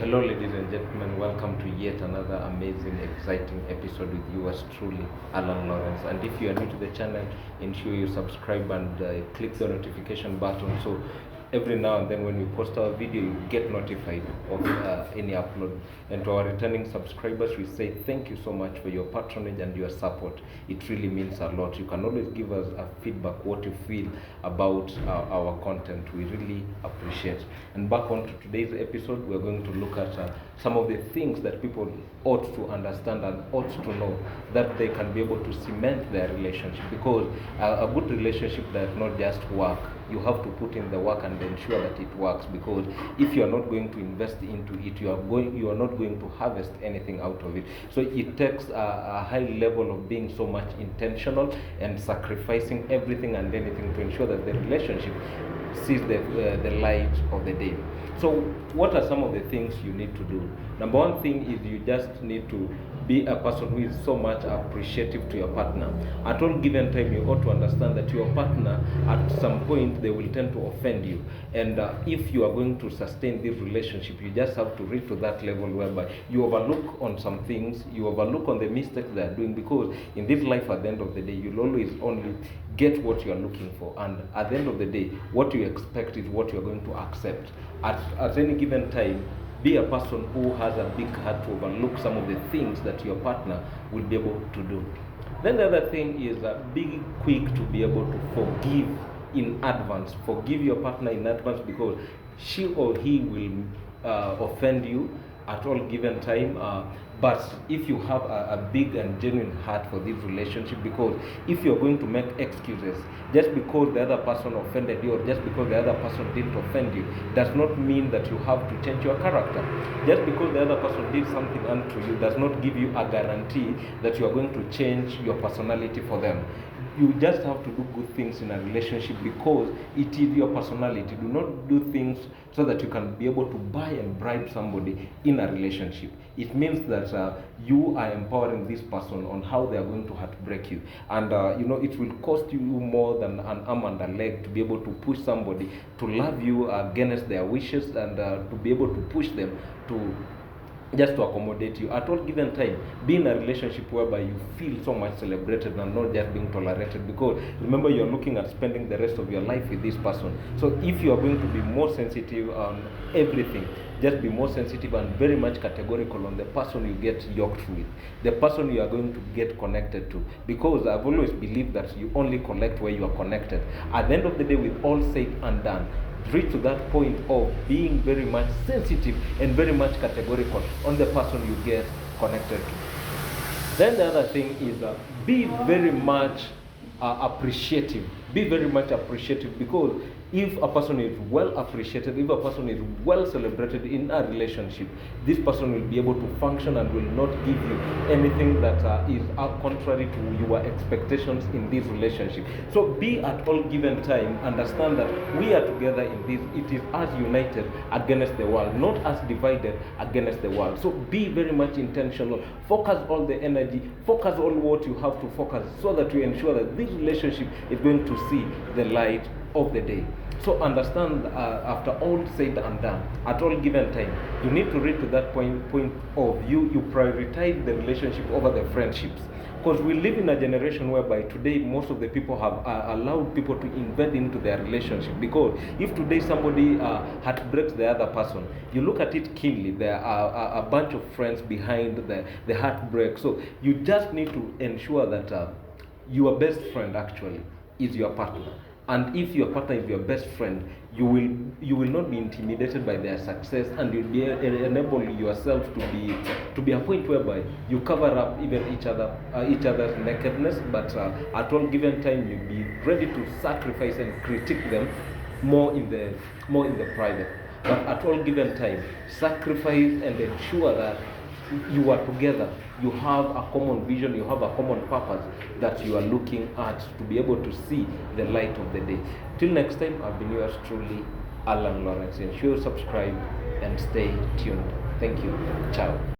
Hello, ladies and gentlemen. Welcome to yet another amazing, exciting episode with yours truly, Allan Lawrence. And if you are new to the channel, ensure you subscribe and click the notification button so every now and then when we post our video, you get notified of any upload. And to our returning subscribers, we say thank you so much for your patronage and your support. It really means a lot. You can always give us a feedback, what you feel about our content. We really appreciate. And back on to today's episode, we're going to look at some of the things that people ought to understand and ought to know that they can be able to cement their relationship. Because a good relationship does not just work. You have to put in the work and ensure that it works, because if you are not going to invest into it, you are not going to harvest anything out of it. So it takes a high level of being so much intentional and sacrificing everything and anything to ensure that the relationship sees the light of the day. So what are some of the things you need to do? Number one thing is you just need to be a person who is so much appreciative to your partner. At all given time, you ought to understand that your partner, at some point, they will tend to offend you. And if you are going to sustain this relationship, you just have to reach to that level whereby you overlook on some things, you overlook on the mistakes they are doing, because in this life, at the end of the day, you'll always only get what you are looking for. And at the end of the day, what you expect is what you're going to accept. At any given time, be a person who has a big heart to overlook some of the things that your partner will be able to do. Then the other thing is be quick to be able to forgive in advance. Forgive your partner in advance, because she or he will offend you at all given time. But if you have a big and genuine heart for this relationship, because if you're going to make excuses just because the other person offended you, or just because the other person didn't offend you, does not mean that you have to change your character. Just because the other person did something unto you does not give you a guarantee that you are going to change your personality for them. You just have to do good things in a relationship because it is your personality. Do not do things so that you can be able to buy and bribe somebody in a relationship. It means that you are empowering this person on how they are going to heartbreak you. And it will cost you more than an arm and a leg to be able to push somebody to love you against their wishes, and to be able to push them to just to accommodate you. At all given time, be in a relationship whereby you feel so much celebrated and not just being tolerated, because remember, you're looking at spending the rest of your life with this person. So if you are going to be more sensitive on everything, just be more sensitive and very much categorical on the person you get yoked with, the person you are going to get connected to, because I've always believed that you only connect where you are connected. At the end of the day, with all said and done, reach to that point of being very much sensitive and very much categorical on the person you get connected to. Then the other thing is be very much appreciative. Be very much appreciative, because if a person is well appreciated, if a person is well celebrated in a relationship, this person will be able to function and will not give you anything that is contrary to your expectations in this relationship. So be at all given time, understand that we are together in this. It is us united against the world, not us divided against the world. So be very much intentional. Focus all the energy, focus all what you have to focus, so that you ensure that this relationship is going to see the light of the day. So understand, after all said and done, at all given time, you need to reach to that point of you prioritize the relationship over the friendships. Because we live in a generation whereby today most of the people have allowed people to invade into their relationship. Because if today somebody heartbreaks the other person, you look at it keenly, there are a bunch of friends behind the heartbreak. So you just need to ensure that your best friend actually is your partner. And if your partner is your best friend, you will not be intimidated by their success, and you'll be enable yourself to be a point whereby you cover up even each other's nakedness. But at all given time, you'll be ready to sacrifice and critique them more in the private. But at all given time, sacrifice and ensure that you are together, you have a common vision, you have a common purpose that you are looking at to be able to see the light of the day. Till next time, I've been yours truly, Allan Lawrence. Ensure you subscribe and stay tuned. Thank you. Ciao.